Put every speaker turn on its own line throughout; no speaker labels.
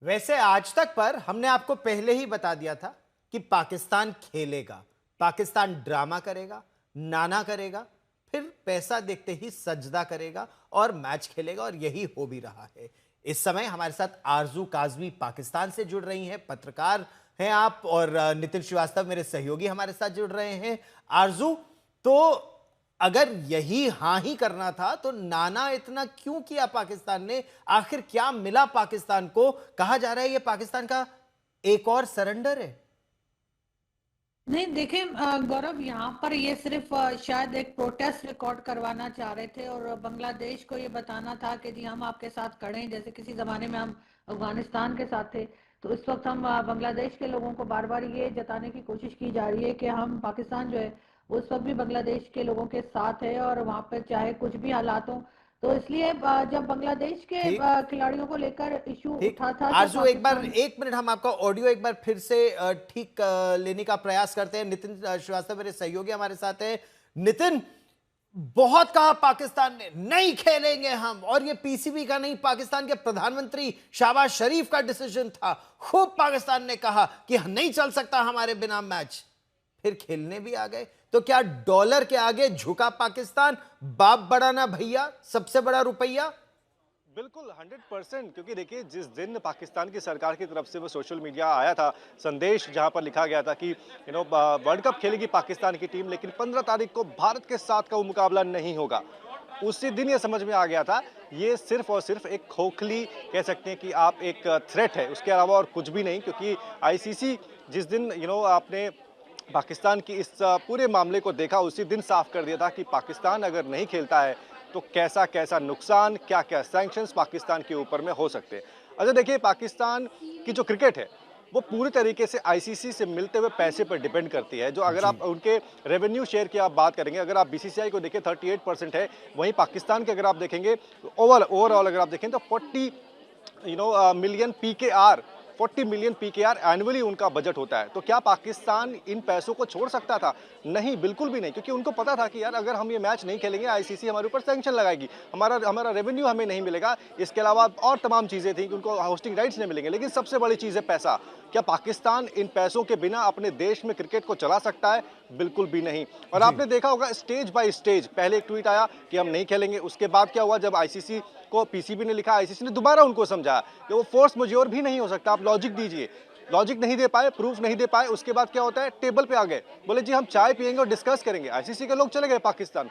वैसे आज तक पर हमने आपको पहले ही बता दिया था कि पाकिस्तान खेलेगा, पाकिस्तान ड्रामा करेगा, नाना करेगा, फिर पैसा देखते ही सजदा करेगा और मैच खेलेगा, और यही हो भी रहा है। इस समय हमारे साथ आरजू काजमी पाकिस्तान से जुड़ रही हैं, पत्रकार हैं आप, और नितिन श्रीवास्तव मेरे सहयोगी हमारे साथ जुड़ रहे हैं। आरजू, तो अगर यही हां ही करना था तो नाना इतना क्यों किया पाकिस्तान ने? आखिर क्या मिला पाकिस्तान को? कहा जा रहा है ये पाकिस्तान का एक और सरेंडर है।
नहीं देखिए गौरव, यहाँ पर ये सिर्फ शायद एक प्रोटेस्ट रिकॉर्ड करवाना चाह रहे थे और बांग्लादेश को ये बताना था कि जी हम आपके साथ खड़े हैं, जैसे किसी जमाने में हम अफगानिस्तान के साथ थे। तो इस वक्त हम बांग्लादेश के लोगों को बार बार ये जताने की कोशिश की जा रही है कि हम पाकिस्तान जो है वो इस वक्त भी बांग्लादेश के लोगों के साथ है और वहाँ पर चाहे कुछ भी हालात हो। तो इसलिए जब बांग्लादेश के
ठीक,
खिलाड़ियों को लेकर इशू
ठीक।
उठा था कि
आरजू, एक बार
पाकिस्तान।
1 मिनट, हम आपका ऑडियो एक बार फिर से ठीक लेने का प्रयास करते हैं। नितिन श्रीवास्तव मेरे सहयोगी हमारे साथ हैं। नितिन, बहुत कहा पाकिस्तान ने नहीं खेलेंगे हम, और ये पीसीबी का नहीं, पाकिस्तान के प्रधानमंत्री शहबाज शरीफ का डिसीजन था। खूब पाकिस्तान ने कहा कि नहीं चल सकता हमारे बिना मैच, फिर खेलने भी आ गए। तो क्या डॉलर के आगे झुका पाकिस्तान? बाप बड़ा ना भैया, सबसे बड़ा रुपया।
बिल्कुल 100%। क्योंकि देखिए, जिस दिन पाकिस्तान की सरकार की तरफ से वो सोशल मीडिया आया था संदेश, जहां पर लिखा गया था कि वर्ल्ड कप खेलेगी पाकिस्तान की टीम, लेकिन 15 तारीख को भारत के साथ का वो मुकाबला नहीं होगा, उसी दिन ये समझ में आ गया था ये सिर्फ और सिर्फ एक खोखली, कह सकते हैं कि आप एक थ्रेट है, उसके अलावा और कुछ भी नहीं। क्योंकि आईसीसी जिस दिन आपने पाकिस्तान की इस पूरे मामले को देखा, उसी दिन साफ कर दिया था कि पाकिस्तान अगर नहीं खेलता है तो कैसा कैसा नुकसान, क्या क्या सैंक्शंस पाकिस्तान के ऊपर में हो सकते हैं। अच्छा देखिए, पाकिस्तान की जो क्रिकेट है वो पूरी तरीके से आईसीसी से मिलते हुए पैसे पर डिपेंड करती है। जो अगर
जी,
आप उनके रेवेन्यू शेयर की आप बात करेंगे, अगर आप बीसीसीआई को देखें 38% है, वहीं पाकिस्तान के अगर आप देखेंगे ओवरऑल अगर आप देखें तो 40 million PKR, 40 million PKR annually उनका बजट होता है। तो क्या पाकिस्तान इन पैसों को छोड़ सकता था? नहीं, बिल्कुल भी नहीं। क्योंकि उनको पता था कि यार अगर हम ये मैच नहीं खेलेंगे, आईसीसी हमारे ऊपर सैंक्शन लगाएगी, हमारा हमारा रेवेन्यू हमें नहीं मिलेगा, इसके अलावा और तमाम चीजें थी कि उनको होस्टिंग राइट्स नहीं मिलेंगे। लेकिन सबसे बड़ी चीज है पैसा। क्या पाकिस्तान इन पैसों के बिना अपने देश में क्रिकेट को चला सकता है? बिल्कुल भी नहीं। और
जी।
आपने देखा होगा स्टेज बाय स्टेज, पहले एक ट्वीट आया कि हम नहीं खेलेंगे, उसके बाद क्या हुआ, जब आईसीसी को पीसीबी ने लिखा, आईसीसी ने दोबारा उनको समझाया कि वो फोर्स मजेयोर भी नहीं हो सकता, आप लॉजिक दीजिए। लॉजिक नहीं दे पाए, प्रूफ नहीं दे पाए, उसके बाद क्या होता है, टेबल पे आ गए, बोले जी हम चाय पियेंगे और डिस्कस करेंगे। आईसीसी के लोग चले गए पाकिस्तान,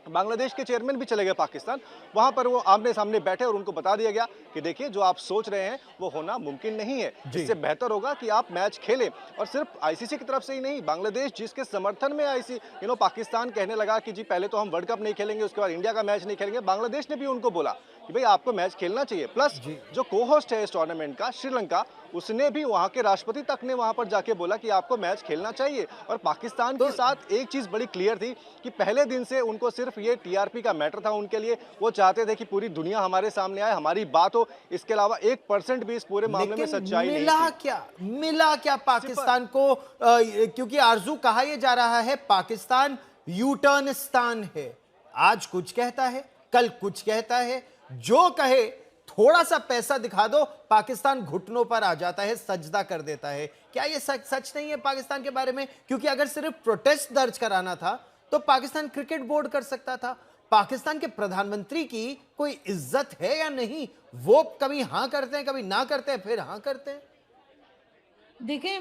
बांग्लादेश के चेयरमैन भी चले गए पाकिस्तान। वहां पर वो आमने सामने बैठे और उनको बता दिया गया कि देखिए जो आप सोच रहे हैं वो होना मुमकिन नहीं है,
जी,
इससे बेहतर होगा कि आप मैच खेलें। और सिर्फ आईसीसी की तरफ से ही नहीं, बांग्लादेश जिसके समर्थन में आईसी पाकिस्तान कहने लगा कि जी पहले तो हम वर्ल्ड कप नहीं खेलेंगे, उसके बाद इंडिया का मैच नहीं खेलेंगे, बांग्लादेश ने भी उनको बोला कि भाई आपको मैच खेलना चाहिए। प्लस
जी।
जो को होस्ट है इस टूर्नामेंट का, श्रीलंका, उसने भी, वहां के राष्ट्रपति तक ने वहां पर जाके बोला कि आपको मैच खेलना चाहिए। और पाकिस्तान
तो
के साथ एक चीज बड़ी क्लियर थी कि पहले दिन से उनको सिर्फ ये टीआरपी का मैटर था उनके लिए। वो चाहते थे कि पूरी दुनिया हमारे सामने आए, हमारी बात हो, इसके अलावा 1% भी इस पूरे मामले में
लेकिन
सच्चाई नहीं
मिला
थी।
क्या? मिला क्या
सिर्फ
पाकिस्तान को? क्योंकि आरजू, कहा यह जा रहा है पाकिस्तान यू टर्न स्थान है। आज कुछ कहता है, कल कुछ कहता है, जो कहे, थोड़ा सा पैसा दिखा दो, पाकिस्तान घुटनों पर आ जाता है, सजदा कर देता है। क्या यह सच सच नहीं है पाकिस्तान के बारे में? क्योंकि अगर सिर्फ प्रोटेस्ट दर्ज कराना था तो पाकिस्तान क्रिकेट बोर्ड कर सकता था। पाकिस्तान के प्रधानमंत्री की कोई इज्जत है या नहीं? वो कभी हां करते हैं, कभी ना करते हैं, फिर हां करते हैं।
देखिए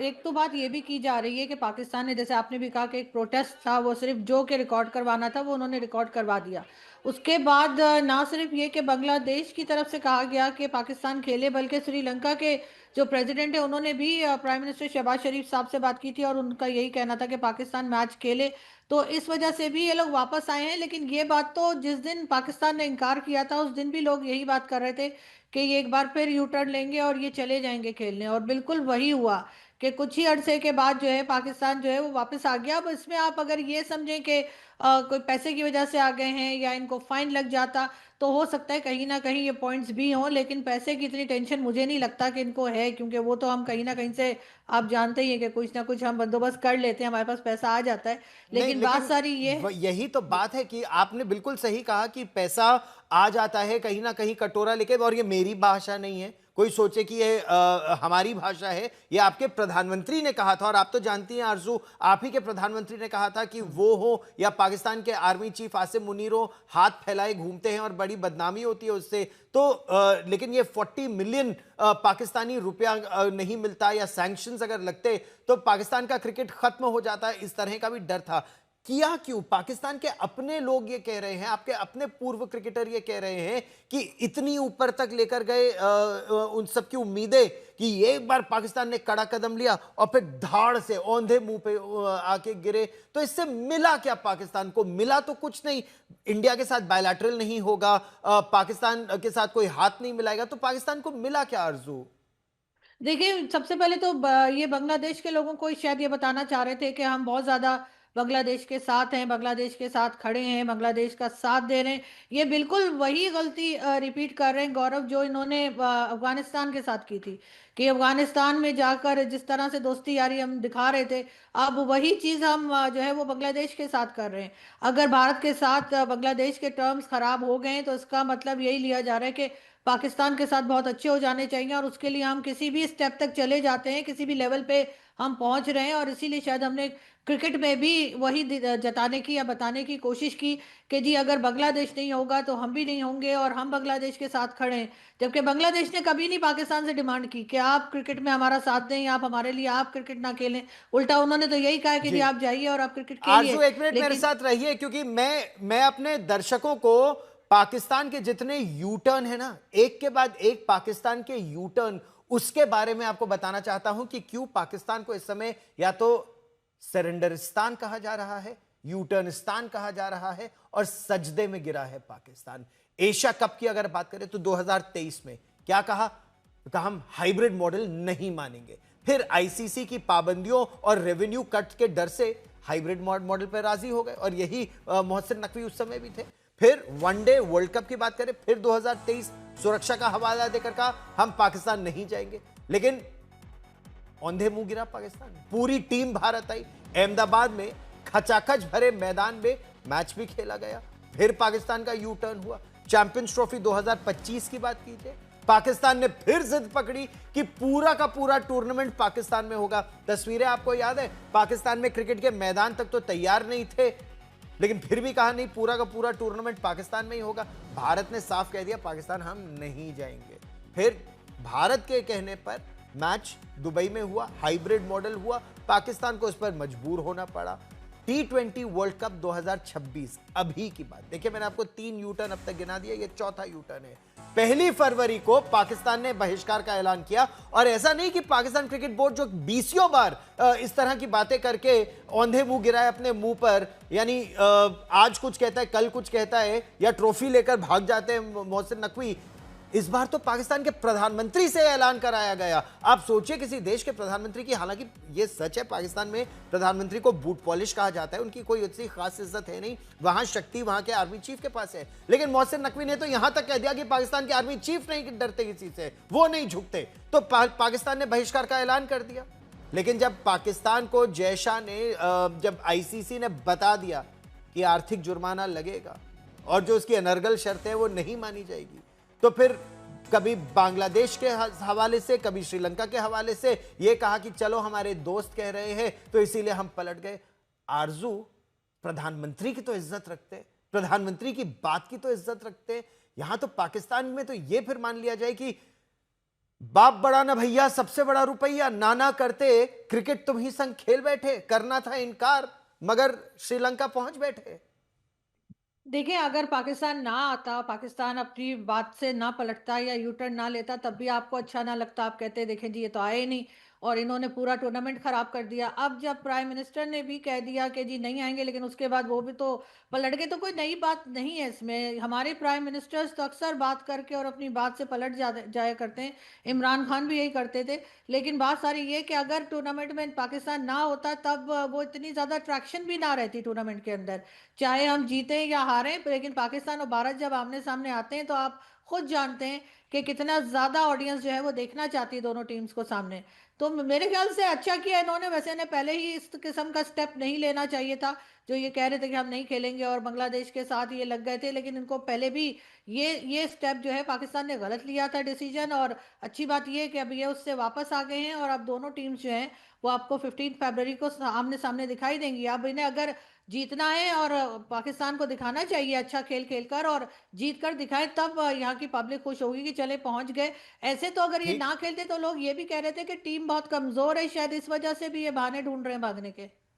एक तो बात ये भी की जा रही है कि पाकिस्तान ने, जैसे आपने भी कहा कि एक प्रोटेस्ट था, वो सिर्फ जो के रिकॉर्ड करवाना था वो उन्होंने रिकॉर्ड करवा दिया। उसके बाद ना सिर्फ ये कि बांग्लादेश की तरफ से कहा गया कि पाकिस्तान खेले, बल्कि श्रीलंका के जो प्रेसिडेंट है उन्होंने भी प्राइम मिनिस्टर शहबाज शरीफ साहब से बात की थी और उनका यही कहना था कि पाकिस्तान मैच खेले। तो इस वजह से भी ये लोग वापस आए हैं। लेकिन ये बात तो जिस दिन पाकिस्तान ने इनकार किया था उस दिन भी लोग यही बात कर रहे थे कि ये एक बार फिर यू टर्न लेंगे और ये चले जाएंगे खेलने, और बिल्कुल वही हुआ कि कुछ ही अरसे के बाद जो है पाकिस्तान जो है वो वापस आ गया। अब इसमें आप अगर ये समझें कि कोई पैसे की वजह से आ गए हैं या इनको फाइन लग जाता, तो हो सकता है कहीं ना कहीं ये पॉइंट्स भी हों, लेकिन पैसे की इतनी टेंशन मुझे नहीं लगता कि इनको है, क्योंकि वो तो हम कहीं ना कहीं से आप जानते ही हैं कि कुछ ना कुछ हम बंदोबस्त कर लेते हैं, हमारे पास पैसा आ जाता है।
नहीं,
लेकिन बात
लेकिन
सारी ये
यही तो
जी।
बात है कि आपने बिल्कुल सही कहा कि पैसा आ जाता है कहीं ना कहीं कटोरा लेके, और ये मेरी भाषा नहीं है, कोई सोचे कि ये हमारी भाषा है, ये आपके प्रधानमंत्री ने कहा था। और आप तो जानती हैं आरजू, आप ही के प्रधानमंत्री ने कहा था कि वो हो या पाकिस्तान के आर्मी चीफ आसिम मुनीर हो, हाथ फैलाए घूमते हैं और बड़ी बदनामी होती है उससे। तो लेकिन ये 40 मिलियन पाकिस्तानी रुपया नहीं मिलता, या सैंक्शंस अगर लगते तो पाकिस्तान का क्रिकेट खत्म हो जाता है, इस तरह का भी डर था। किया क्यों? पाकिस्तान के अपने लोग ये कह रहे हैं, आपके अपने पूर्व क्रिकेटर ये कह रहे हैं कि इतनी ऊपर तक लेकर गए उन सब की उम्मीदें कि एक बार पाकिस्तान ने कड़ा कदम लिया और फिर धाड़ से औंधे मुंह पे आके गिरे। तो इससे मिला क्या पाकिस्तान को? मिला तो कुछ नहीं। इंडिया के साथ बायलैटरल नहीं होगा, पाकिस्तान के साथ कोई हाथ नहीं मिलाएगा, तो पाकिस्तान को मिला क्या आरजू?
देखिए, सबसे पहले तो ये बांग्लादेश के लोगों को शायद ये बताना चाह रहे थे कि हम बहुत ज़्यादा बांग्लादेश के साथ हैं, बांग्लादेश के साथ खड़े हैं, बांग्लादेश का साथ दे रहे हैं। ये बिल्कुल वही गलती रिपीट कर रहे हैं गौरव, जो इन्होंने अफगानिस्तान के साथ की थी, कि अफगानिस्तान में जाकर जिस तरह से दोस्ती यारी हम दिखा रहे थे, अब वही चीज़ हम जो है वो बांग्लादेश के साथ कर रहे हैं। अगर भारत के साथ बांग्लादेश के टर्म्स खराब हो गए हैं, तो इसका मतलब यही लिया जा रहा है कि पाकिस्तान के साथ बहुत अच्छे हो जाने चाहिए, और उसके लिए हम किसी भी स्टेप तक चले जाते हैं, किसी भी लेवल पे हम पहुंच रहे हैं। और इसीलिए शायद हमने क्रिकेट में भी वही जताने की या बताने की कोशिश की कि जी अगर बांग्लादेश नहीं होगा तो हम भी नहीं होंगे, और हम बांग्लादेश के साथ खड़े हैं। जबकि बांग्लादेश ने कभी नहीं पाकिस्तान से डिमांड की कि आप क्रिकेट में हमारा साथ दें, या आप हमारे लिए आप क्रिकेट ना खेलें। उल्टा उन्होंने तो यही कहा कि जी
जी,
आप जाइए और आप क्रिकेट
आरजू
खेलिए।
एक मिनट मेरे
लेकिन
साथ रहिए, क्योंकि मैं अपने दर्शकों को पाकिस्तान के जितने यू टर्न है ना, एक के बाद एक पाकिस्तान के यू टर्न, उसके बारे में आपको बताना चाहता हूं कि क्यों पाकिस्तान को इस समय या तो सरेंडरिस्तान कहा जा रहा है, यू टर्निस्तान कहा जा रहा है, और सजदे में गिरा है पाकिस्तान। एशिया कप की अगर बात करें तो 2023 में क्या कहा? कहा हम हाइब्रिड मॉडल नहीं मानेंगे। फिर आईसीसी की पाबंदियों और रेवेन्यू कट के डर से हाइब्रिड मॉडल पर राजी हो गए, और यही मोहसिन नकवी उस समय भी थे। फिर वनडे वर्ल्ड कप की बात करें, फिर 2023 सुरक्षा का हवाला देकर कहा हम पाकिस्तान नहीं जाएंगे। लेकिन औंधे मुंह गिरा पाकिस्तान, पूरी टीम भारत आई, अहमदाबाद में खचाखच भरे मैदान में मैच भी खेला गया। फिर पाकिस्तान का यू टर्न हुआ। चैंपियंस ट्रॉफी 2025 की बात कीजिए, पाकिस्तान ने फिर जिद पकड़ी कि पूरा का पूरा टूर्नामेंट पाकिस्तान में होगा। तस्वीरें आपको याद है, पाकिस्तान में क्रिकेट के मैदान तक तो तैयार नहीं थे, लेकिन फिर भी कहा नहीं, पूरा का पूरा टूर्नामेंट पाकिस्तान में ही होगा। भारत ने साफ कह दिया पाकिस्तान हम नहीं जाएंगे। फिर भारत के कहने पर मैच दुबई में हुआ, हाइब्रिड मॉडल हुआ, पाकिस्तान को उस पर मजबूर होना पड़ा। T20 वर्ल्ड कप 2026 अभी की बात देखिए, मैंने आपको 3 यू टर्न अब तक गिना दिया, ये चौथा यू टर्न है। 1 फरवरी को पाकिस्तान ने बहिष्कार का ऐलान किया, और ऐसा नहीं कि पाकिस्तान क्रिकेट बोर्ड जो 20 बार इस तरह की बातें करके औंधे मुंह गिराए अपने मुंह पर, यानी आज कुछ कहता है कल कुछ कहता है, या ट्रॉफी लेकर भाग जाते हैं मोहसिन नकवी। इस बार तो पाकिस्तान के प्रधानमंत्री से ऐलान कराया गया। आप सोचिए किसी देश के प्रधानमंत्री की, हालांकि ये सच है पाकिस्तान में प्रधानमंत्री को बूट पॉलिश कहा जाता है, उनकी कोई इतनी खास इज्जत है नहीं, वहां शक्ति वहां के आर्मी चीफ के पास है। लेकिन मोहसिन नकवी ने तो यहां तक कह दिया कि पाकिस्तान के आर्मी चीफ नहीं डरते किसी से, वो नहीं झुकते। तो पाकिस्तान ने बहिष्कार का ऐलान कर दिया। लेकिन जब पाकिस्तान को जयशाह ने जब आईसीसी ने बता दिया कि आर्थिक जुर्माना लगेगा और जो उसकी अनर्गल शर्तें हैं वो नहीं मानी जाएगी, तो फिर कभी बांग्लादेश के हवाले से, कभी श्रीलंका के हवाले से यह कहा कि चलो हमारे दोस्त कह रहे हैं तो इसीलिए हम पलट गए। आरजू, प्रधानमंत्री की तो इज्जत रखते, प्रधानमंत्री की बात की तो इज्जत रखते, यहां तो पाकिस्तान में तो यह फिर मान लिया जाए कि बाप बड़ा ना भैया, सबसे बड़ा रुपया, नाना करते क्रिकेट तुम ही संग खेल बैठे, करना था इनकार मगर श्रीलंका पहुंच बैठे।
देखिए, अगर पाकिस्तान ना आता, पाकिस्तान अपनी बात से ना पलटता या यू टर्न ना लेता, तब भी आपको अच्छा ना लगता। आप कहते देखें जी ये तो आए ही नहीं, और इन्होंने पूरा टूर्नामेंट खराब कर दिया। अब जब प्राइम मिनिस्टर ने भी कह दिया कि जी नहीं आएंगे, लेकिन उसके बाद वो भी तो पलट गए, तो कोई नई बात नहीं है इसमें। हमारे प्राइम मिनिस्टर्स तो अक्सर बात करके और अपनी बात से पलट जाया करते हैं। इमरान खान भी यही करते थे। लेकिन बात सारी ये कि अगर टूर्नामेंट में पाकिस्तान ना होता, तब वो इतनी ज़्यादा अट्रैक्शन भी ना रहती टूर्नामेंट के अंदर। चाहे हम जीतें या हारें, लेकिन पाकिस्तान और भारत जब आमने सामने आते हैं, तो आप खुद जानते हैं कि कितना ज्यादा ऑडियंस जो है वो देखना चाहती है दोनों टीम्स को सामने। तो मेरे ख्याल से अच्छा किया इन्होंने, वैसे इन्हें पहले ही इस किस्म का स्टेप नहीं लेना चाहिए था, जो ये कह रहे थे कि हम नहीं खेलेंगे और बांग्लादेश के साथ ये लग गए थे, लेकिन इनको पहले भी ये स्टेप जो है पाकिस्तान ने गलत लिया था डिसीजन। और अच्छी बात ये है कि अब ये उससे वापस आ गए हैं और अब दोनों टीम्स जो हैं वो आपको 15 फरवरी को आमने सामने दिखाई देंगी। अब इन्हें अगर जीतना है और पाकिस्तान को दिखाना चाहिए अच्छा खेल खेल कर, और जीत कर दिखाएं, तब यहाँ की पब्लिक खुश होगी कि चले पहुंच गए। ऐसे तो अगर ये
ठीक।
ना खेलते तो लोग ये भी कह रहे थे कि टीम बहुत कमजोर है, शायद इस वजह से भी ये बहाने ढूंढ रहे हैं भागने के।